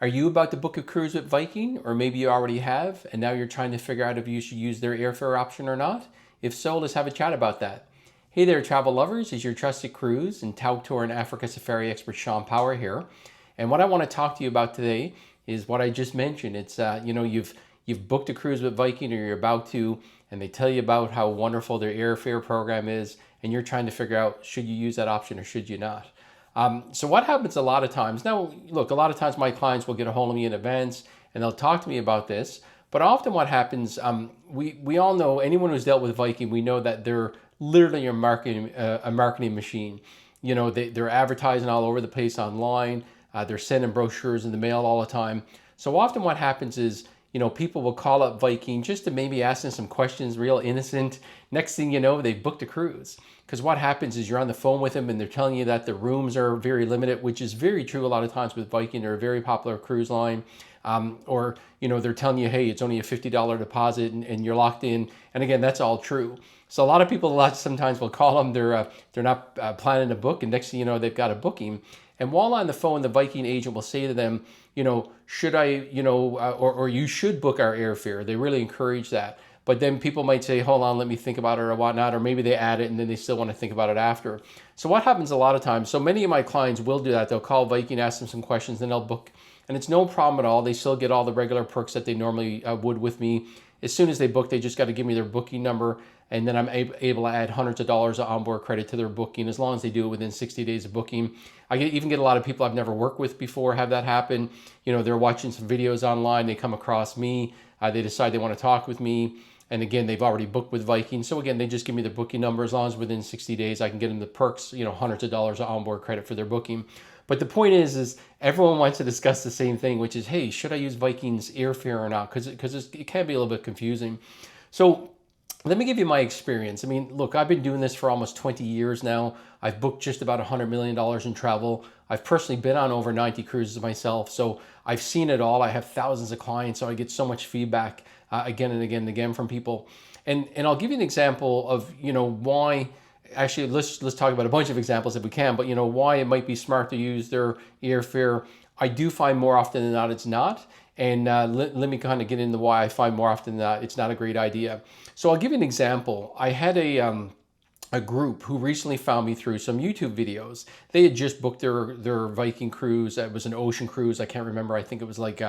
Are you about to book a cruise with Viking, or maybe you already have, and now you're trying to figure out if you should use their airfare option or not? If so, let's have a chat about that. Hey there, travel lovers. Is your trusted cruise and Tauck tour and Africa safari expert Shawn Power here. And what I want to talk to you about today is what I just mentioned. It's you've booked a cruise with Viking, or you're about to, and they tell you about how wonderful their airfare program is, and you're trying to figure out, should you use that option or should you not? So what happens a lot of times, now look, a lot of times my clients will get a hold of me in advance and they'll talk to me about this, but often what happens, we all know, anyone who's dealt with Viking, we know that they're literally a marketing machine. You know, they're advertising all over the place online, they're sending brochures in the mail all the time. So often what happens is, people will call up Viking just to maybe ask them some questions, real innocent. Next thing you know, they booked a cruise. Because what happens is you're on the phone with them and they're telling you that the rooms are very limited, which is very true a lot of times with Viking. They're a very popular cruise line. Or they're telling you, hey, it's only a $50 deposit and you're locked in. And again, that's all true. So a lot of people sometimes will call them, they're not planning to book, and next thing you know, they've got a booking. And while on the phone, the Viking agent will say to them, should I, or you should book our airfare. They really encourage that. But then people might say, hold on, let me think about it or whatnot, or maybe they add it and then they still want to think about it after. So what happens a lot of times, so many of my clients will do that. They'll call Viking, ask them some questions, then they'll book. And it's no problem at all. They still get all the regular perks that they normally would with me. As soon as they book, they just got to give me their booking number, and then I'm able to add hundreds of dollars of onboard credit to their booking as long as they do it within 60 days of booking. I even get a lot of people I've never worked with before have that happen. They're watching some videos online, they come across me, they decide they want to talk with me, and again, they've already booked with Viking. So again, they just give me their booking number. As long as within 60 days, I can get them the perks, hundreds of dollars of onboard credit for their booking. But the point is everyone wants to discuss the same thing, which is, hey, should I use Viking's airfare or not? Because it can be a little bit confusing. So let me give you my experience. I mean, look, I've been doing this for almost 20 years now. I've booked just about $100 million in travel. I've personally been on over 90 cruises myself. So I've seen it all. I have thousands of clients, so I get so much feedback again and again and again from people. And I'll give you an example of, why. Actually, let's talk about a bunch of examples if we can, but why it might be smart to use their airfare. I do find more often than not it's not. And let me kind of get into why I find more often than not it's not a great idea. So I'll give you an example. I had a group who recently found me through some YouTube videos. They had just booked their Viking cruise. It was an ocean cruise. I can't remember. I think it was like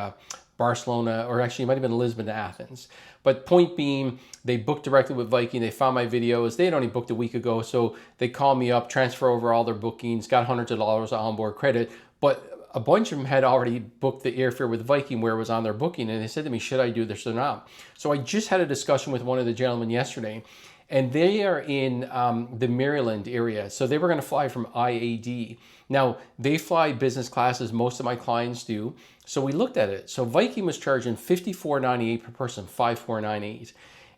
Barcelona, or actually it might have been Lisbon to Athens. But point being, they booked directly with Viking. They found my videos. They had only booked a week ago. So they called me up, transfer over all their bookings, got hundreds of dollars of onboard credit. But a bunch of them had already booked the airfare with Viking where it was on their booking. And they said to me, should I do this or not? So I just had a discussion with one of the gentlemen yesterday. And they are in the Maryland area. So they were going to fly from IAD. Now, they fly business class, as most of my clients do. So we looked at it. So Viking was charging $54.98 per person, $54.98.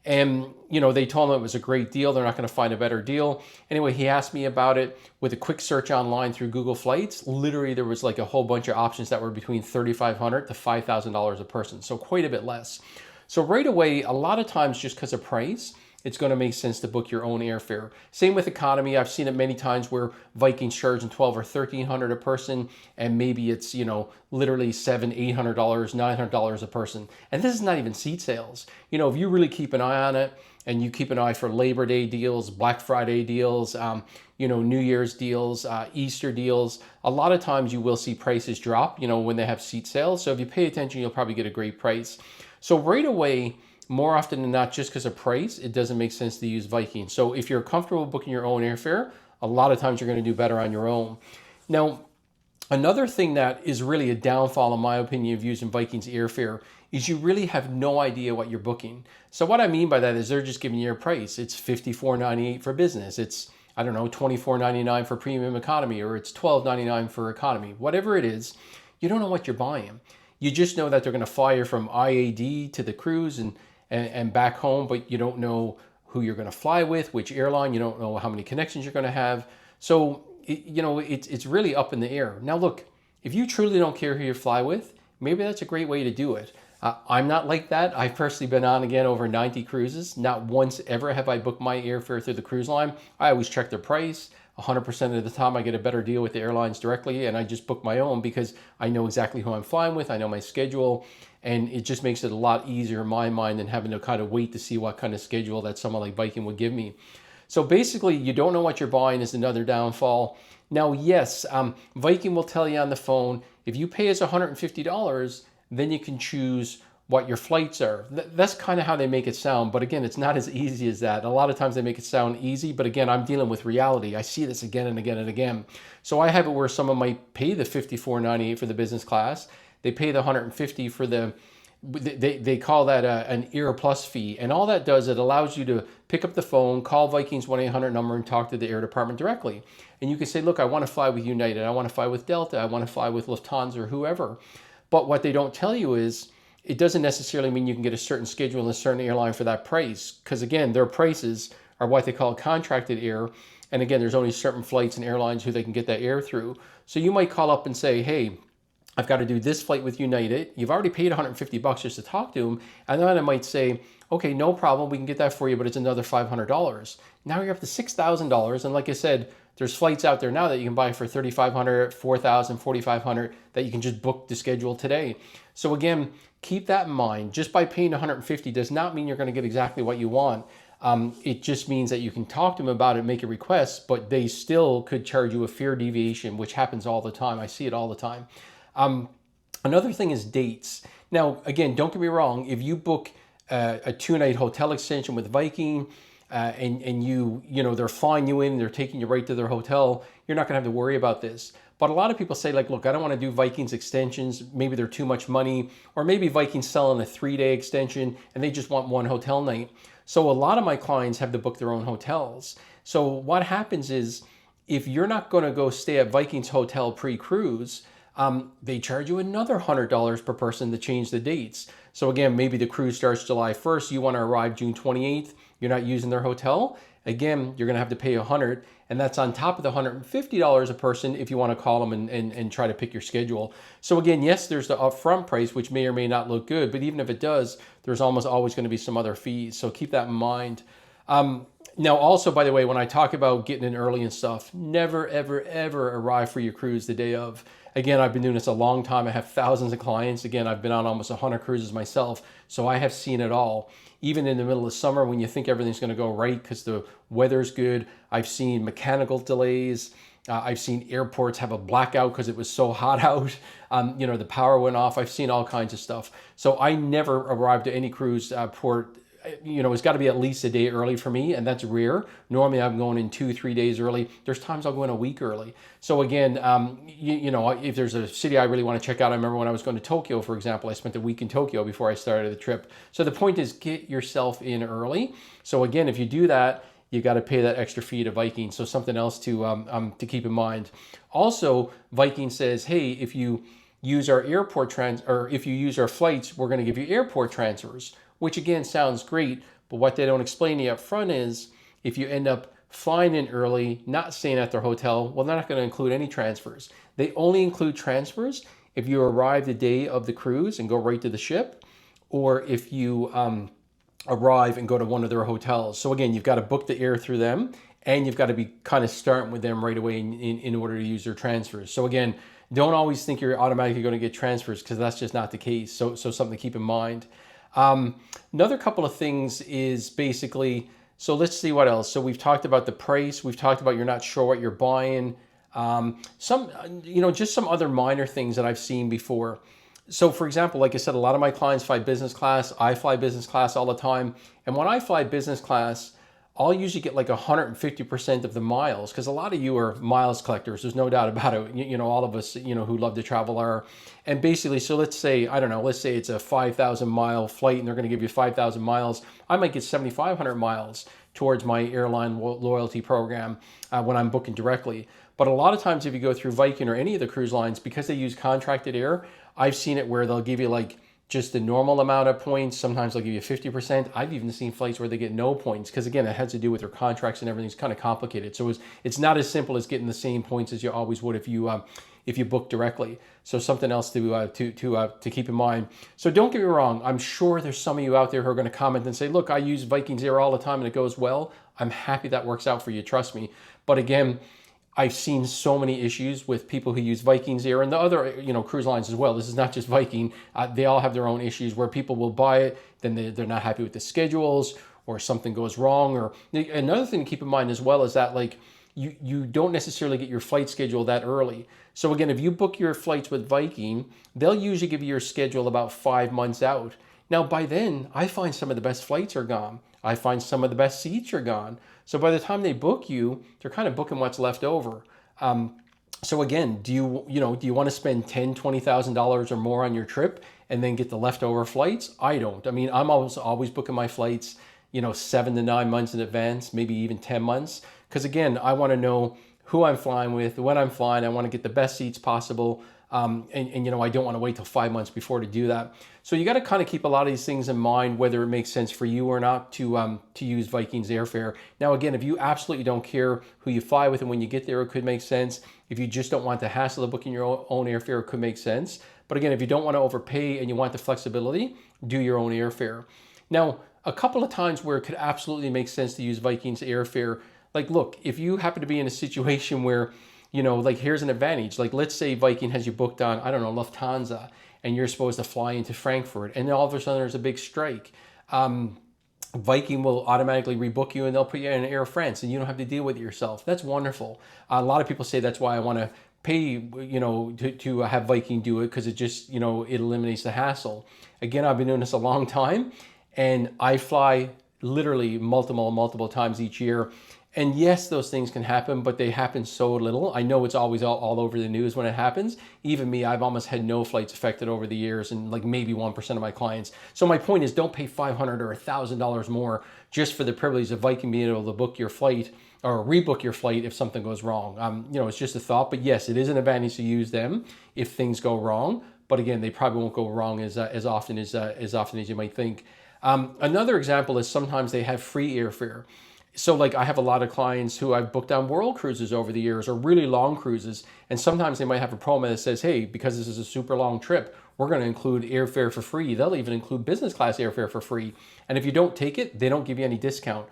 And, they told him it was a great deal. They're not going to find a better deal. Anyway, he asked me about it with a quick search online through Google Flights. Literally, there was like a whole bunch of options that were between $3,500 to $5,000 a person. So quite a bit less. So right away, a lot of times just because of price, it's going to make sense to book your own airfare. Same with economy. I've seen it many times where Viking's charging $1,200 or $1,300 a person, and maybe it's, literally $700, $800, $900 a person. And this is not even seat sales. If you really keep an eye on it, and you keep an eye for Labor Day deals, Black Friday deals, New Year's deals, Easter deals, a lot of times you will see prices drop, when they have seat sales. So if you pay attention, you'll probably get a great price. So right away, more often than not, just because of price, it doesn't make sense to use Viking. So if you're comfortable booking your own airfare, a lot of times you're going to do better on your own. Now, another thing that is really a downfall, in my opinion, of using Viking's airfare is you really have no idea what you're booking. So what I mean by that is they're just giving you a price. It's $54.98 for business. It's, $24.99 for premium economy, or it's $12.99 for economy. Whatever it is, you don't know what you're buying. You just know that they're going to fly you from IAD to the cruise and back home, but you don't know who you're going to fly with, which airline. You don't know how many connections you're going to have. So, it's really up in the air. Now, look, if you truly don't care who you fly with, maybe that's a great way to do it. I'm not like that. I've personally been on, again, over 90 cruises. Not once ever have I booked my airfare through the cruise line. I always check their price. 100% of the time I get a better deal with the airlines directly, and I just book my own because I know exactly who I'm flying with, I know my schedule, and it just makes it a lot easier in my mind than having to kind of wait to see what kind of schedule that someone like Viking would give me. So basically, you don't know what you're buying is another downfall. Now, yes, Viking will tell you on the phone, if you pay us $150, then you can choose what your flights are. That's kind of how they make it sound. But again, it's not as easy as that. A lot of times they make it sound easy, but again, I'm dealing with reality. I see this again and again and again. So I have it where someone might pay the $54.98 for the business class. They pay the $150 for they call that an Air Plus fee. And all that does, it allows you to pick up the phone, call Viking's 1-800 number and talk to the air department directly. And you can say, look, I want to fly with United. I want to fly with Delta. I want to fly with Lufthansa or whoever. But what they don't tell you is it doesn't necessarily mean you can get a certain schedule in a certain airline for that price. Because again, their prices are what they call contracted air. And again, there's only certain flights and airlines who they can get that air through. So you might call up and say, hey, I've got to do this flight with United. You've already paid $150 just to talk to them. And then I might say, okay, no problem. We can get that for you, but it's another $500. Now you're up to $6,000. And like I said, there's flights out there now that you can buy for $3,500, $4,000, $4,500 that you can just book the schedule today. So again, keep that in mind. Just by paying $150 does not mean you're going to get exactly what you want. It just means that you can talk to them about it, make a request, but they still could charge you a fare deviation, which happens all the time. I see it all the time. Another thing is dates. Now, again, don't get me wrong. If you book a 2-night hotel extension with Viking and you know, they're flying you in, they're taking you right to their hotel, you're not gonna have to worry about this. But a lot of people say like, look, I don't wanna do Viking's extensions. Maybe they're too much money, or maybe Viking's selling a 3-day extension and they just want one hotel night. So a lot of my clients have to book their own hotels. So what happens is if you're not gonna go stay at Viking's hotel pre-cruise, they charge you another $100 per person to change the dates. So again, maybe the cruise starts July 1st. You want to arrive June 28th. You're not using their hotel. Again, you're going to have to pay $100. And that's on top of the $150 a person if you want to call them and try to pick your schedule. So again, yes, there's the upfront price, which may or may not look good. But even if it does, there's almost always going to be some other fees. So keep that in mind. Now, also, by the way, when I talk about getting in early and stuff, never, ever, ever arrive for your cruise the day of. Again, I've been doing this a long time. I have thousands of clients. Again, I've been on almost 100 cruises myself, so I have seen it all. Even in the middle of summer when you think everything's going to go right because the weather's good, I've seen mechanical delays. I've seen airports have a blackout because it was so hot out. You know, the power went off. I've seen all kinds of stuff. So I never arrived at any cruise port. You know, it's got to be at least a day early for me, and that's rare. Normally, I'm going in 2-3 days early. There's times I'll go in a week early. So again, you know, if there's a city I really want to check out, I remember when I was going to Tokyo, for example, I spent a week in Tokyo before I started the trip. So the point is, get yourself in early. So again, if you do that, you got to pay that extra fee to Viking. So something else to keep in mind. Also, Viking says, hey, if you use our if you use our flights, we're going to give you airport transfers. Which again sounds great, but what they don't explain to you up front is if you end up flying in early, not staying at their hotel, well, they're not going to include any transfers. They only include transfers if you arrive the day of the cruise and go right to the ship, or if you arrive and go to one of their hotels. So again, you've got to book the air through them, and you've got to be kind of starting with them right away in order to use their transfers. So again, don't always think you're automatically going to get transfers because that's just not the case. So something to keep in mind. Another couple of things is basically, so let's see what else. So we've talked about the price. We've talked about you're not sure what you're buying. Just some other minor things that I've seen before. So for example, like I said, a lot of my clients fly business class. I fly business class all the time. And when I fly business class, I'll usually get like 150% of the miles, because a lot of you are miles collectors. There's no doubt about it. You know, all of us, you know, who love to travel are. And basically, so let's say, I don't know, let's say it's a 5,000 mile flight and they're going to give you 5,000 miles. I might get 7,500 miles towards my airline loyalty program when I'm booking directly. But a lot of times if you go through Viking or any of the cruise lines, because they use contracted air, I've seen it where they'll give you like just the normal amount of points. Sometimes they'll give you 50%. I've even seen flights where they get no points because, again, it has to do with their contracts and everything's kind of complicated. So it's not as simple as getting the same points as you always would if you book directly. So something else to keep in mind. So don't get me wrong. I'm sure there's some of you out there who are going to comment and say, look, I use Viking's Air all the time and it goes well. I'm happy that works out for you. Trust me. But again, I've seen so many issues with people who use Viking's Air and the other, cruise lines as well. This is not just Viking. They all have their own issues where people will buy it, then they're not happy with the schedules, or something goes wrong. Or another thing to keep in mind as well is that like you don't necessarily get your flight schedule that early. So again, if you book your flights with Viking, they'll usually give you your schedule about 5 months out. Now by then, I find some of the best flights are gone. I find some of the best seats are gone. So by the time they book you, they're kind of booking what's left over. So again, do you want to spend $10,000, $20,000 or more on your trip and then get the leftover flights? I don't. I mean, I'm always booking my flights, 7 to 9 months in advance, maybe even 10 months. Because again, I want to know who I'm flying with, when I'm flying. I want to get the best seats possible. And I don't want to wait till 5 months before to do that. So you got to kind of keep a lot of these things in mind, whether it makes sense for you or not to use Viking's Airfare. Now, again, if you absolutely don't care who you fly with and when you get there, it could make sense. If you just don't want the hassle of booking your own airfare, it could make sense. But again, if you don't want to overpay and you want the flexibility, do your own airfare. Now, a couple of times where it could absolutely make sense to use Viking's Airfare, like, look, if you happen to be in a situation where, like here's an advantage. Like let's say Viking has you booked on, I don't know, Lufthansa, and you're supposed to fly into Frankfurt, and then all of a sudden there's a big strike. Viking will automatically rebook you and they'll put you in Air France and you don't have to deal with it yourself. That's wonderful. A lot of people say that's why I want to pay, to have Viking do it, because it just, it eliminates the hassle. Again, I've been doing this a long time and I fly literally multiple times each year. And yes, those things can happen, but they happen so little. I know it's always all over the news when it happens. Even me, I've almost had no flights affected over the years, and like maybe 1% of my clients. So my point is, don't pay $500 or $1,000 more just for the privilege of Viking being able to book your flight or rebook your flight if something goes wrong. It's just a thought, but yes, it is an advantage to use them if things go wrong. But again, they probably won't go wrong as often as you might think. Another example is sometimes they have free airfare. So like I have a lot of clients who I've booked on world cruises over the years, or really long cruises. And sometimes they might have a promo that says, hey, because this is a super long trip, we're going to include airfare for free. They'll even include business class airfare for free. And if you don't take it, they don't give you any discount.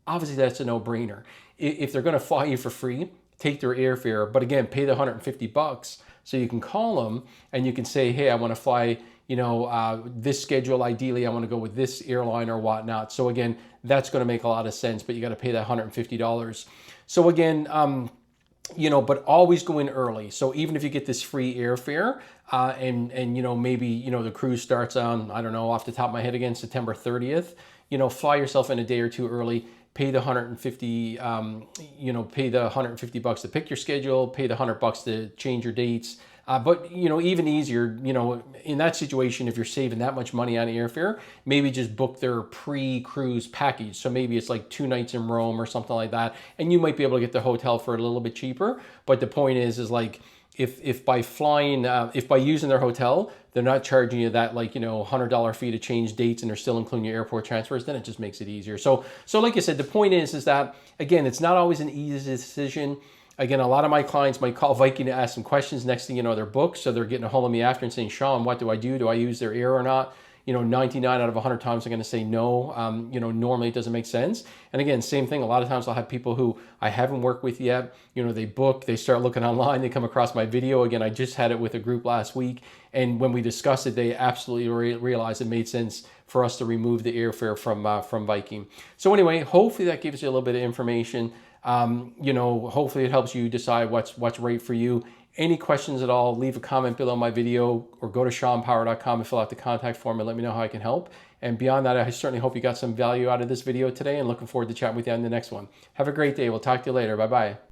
Obviously, that's a no-brainer. If they're going to fly you for free, take their airfare. But again, pay the $150 so you can call them and you can say, hey, I want to fly this schedule. Ideally, I want to go with this airline or whatnot. So again, that's going to make a lot of sense, but you got to pay that $150. So again, but always go in early. So even if you get this free airfare, and maybe the cruise starts on, I don't know, off the top of my head again, September 30th, fly yourself in a day or two early. Pay the $150, pay the $150 to pick your schedule. Pay the $100 to change your dates. But, even easier, in that situation, if you're saving that much money on airfare, maybe just book their pre-cruise package. So maybe it's like 2 nights in Rome or something like that. And you might be able to get the hotel for a little bit cheaper. But the point is like, if by flying, if by using their hotel, they're not charging you that $100 fee to change dates and they're still including your airport transfers, then it just makes it easier. So like I said, the point is that, again, it's not always an easy decision. Again, a lot of my clients might call Viking to ask some questions. Next thing you know, they're booked. So they're getting a hold of me after and saying, Shawn, what do I do? Do I use their air or not? 99 out of 100 times I'm going to say no. Normally it doesn't make sense. And again, same thing. A lot of times I'll have people who I haven't worked with yet. They book, they start looking online, they come across my video. Again, I just had it with a group last week. And when we discussed it, they absolutely realized it made sense for us to remove the airfare from Viking. So anyway, hopefully that gives you a little bit of information. Hopefully it helps you decide what's right for you. Any questions at all, leave a comment below my video or go to ShawnPower.com and fill out the contact form and let me know how I can help. And beyond that, I certainly hope you got some value out of this video today and looking forward to chatting with you on the next one. Have a great day. We'll talk to you later. Bye-bye.